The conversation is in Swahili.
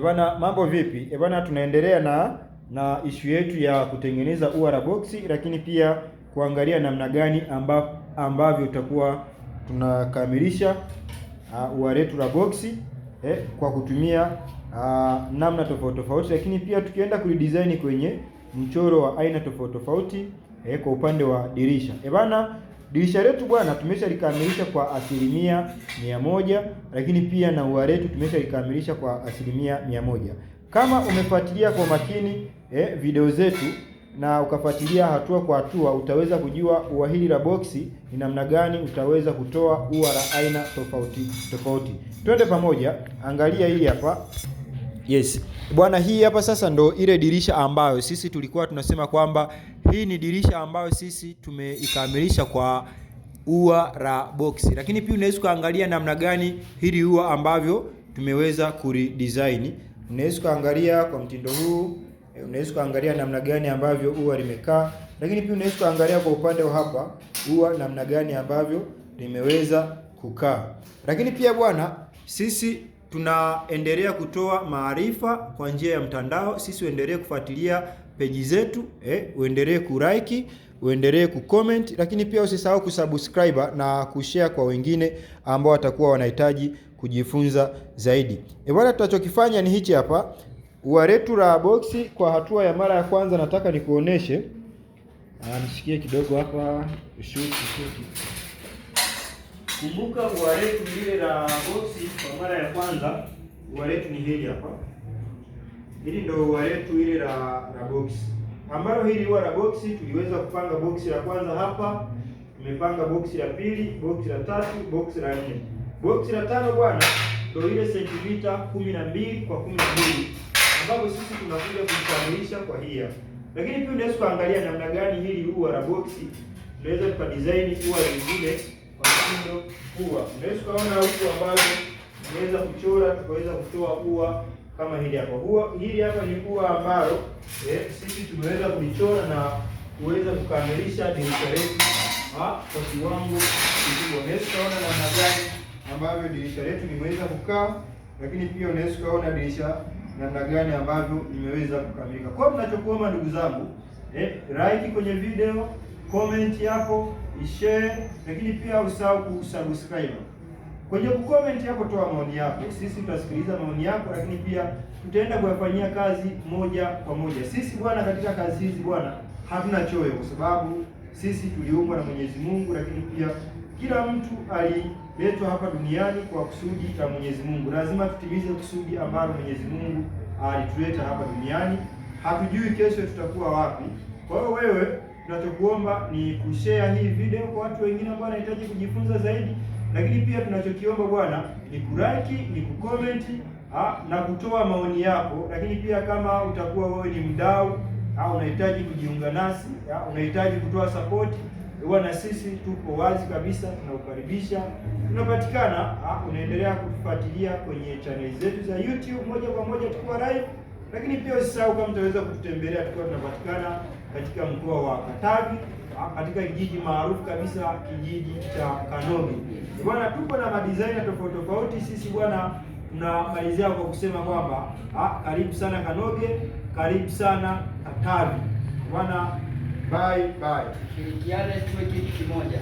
Bwana, mambo vipi? Bwana, tunaendelea na issue yetu ya kutengeneza ua la boksi, lakini pia kuangalia namna gani ambavyo tutakuwa tunakamilisha ua letu la boksi kwa kutumia namna tofauti tofauti, lakini pia tukienda kulidesign kwenye mchoro wa aina tofauti tofauti kwa upande wa dirisha. Bwana, dirisha letu bwana tumeshalikamilisha kwa 100%, lakini pia na ua letu tumeshalikamilisha kwa 100%. Kama umefuatilia kwa makini video zetu na ukafuatilia hatua kwa hatua, utaweza kujua ua hili la boksi ni namna gani utaweza kutoa ua la aina tofauti tofauti. Twende pamoja, angalia hii hapa. Yes. Bwana, hii hapa sasa ndo ile dirisha ambayo sisi tulikuwa tunasema kwamba hii ni dirisha ambayo sisi tumeikamilisha kwa ua la boksi. Lakini pia unaweza kuangalia namna gani hili ua ambavyo tumeweza kulidesign. Unaweza kuangalia kwa mtindo huu, unaweza kuangalia namna gani ambavyo ua limekaa. Lakini pia unaweza kuangalia kwa upande wa hapa ua namna gani ambavyo limeweza kukaa. Lakini pia bwana, sisi tunaendelea kutoa maarifa kwa njia ya mtandao. Sisi uendelee kufuatilia peji zetu, uendelee kulike, uendelee kucomment, lakini pia usisahau kusubscribe na kushare kwa wengine ambao watakuwa wanahitaji kujifunza zaidi. Bwana, tutachokifanya ni hichi hapa. Ua letu la boksi kwa hatua ya mara ya kwanza nataka nikuoneshe. Nishikie kidogo hapa, shoot. Kumbuka ua letu lile la boksi kwa mara ya kwanza, ua letu ni hili hapa. Hili ndio ua letu ile la boksi. Ambalo hili ua la boksi tuliweza kupanga boksi la kwanza hapa, tumepanga boksi la pili, boksi la tatu, boksi la nne. Boksi la tano bwana ndio ile sentimita 12 kwa 12 ambapo sisi tunakuja kukamilisha kwa hii hapa. Lakini pia unaweza kuangalia namna gani hili ua la boksi tunaweza tukadesign ua lingine kwa mtindo ua. Unaweza kuona huko ambazo tunaweza kuchora tukaweza kutoa ua kama hili hapa. Hili hapa ni ua ambalo sisi tumeweza kulichora na kuweza kukamilisha dirisha letu kwa kiwango kikubwa. Unaweza kuona namna gani ambavyo dirisha letu limeweza kukaa, lakini pia unaweza kuona dirisha namna gani ambavyo limeweza kukamilika. Kwa hiyo tunachokuomba ndugu zangu, like kwenye video, comment hapo, share, lakini pia usahau kusubscribe. Kwenye kucomment hapo toa maoni yako. Sisi tutasikiliza maoni yako, lakini pia tutaenda kuyafanyia kazi moja kwa moja. Sisi bwana, katika kazi hizi bwana, hatuna choyo kwa sababu sisi tuliumbwa na Mwenyezi Mungu, lakini pia kila mtu aliletwa hapa duniani kwa kusudi la Mwenyezi Mungu. Lazima tutimize kusudi ambalo Mwenyezi Mungu alituleta hapa duniani. Hatujui kesho tutakuwa wapi. Kwa hiyo wewe, tunachokuomba ni kushare hii video kwa watu wengine ambao wanahitaji kujifunza zaidi. Lakini pia tunachokiomba bwana ni kulike, ni kucomment na kutoa maoni yako. Lakini pia kama utakuwa wewe ni mdau au unahitaji kujiunga nasi, unahitaji kutoa support bwana, sisi tuko wazi kabisa, tunakukaribisha. Tunapatikana, unaendelea kutufuatilia kwenye channel zetu za YouTube moja kwa moja tukiwa live. Lakini pia usisahau kama mtaweza kututembelea, tukiwa tunapatikana katika mkoa wa Katavi, katika kijiji maarufu kabisa, kijiji cha Kanoge. Bwana, tupo na madesigner tofauti tofauti. Sisi bwana tunamalizia kwa kusema kwamba karibu sana Kanoge, karibu sana Katavi. Bwana, bye bye. Shirikiane tuwe kitu kimoja.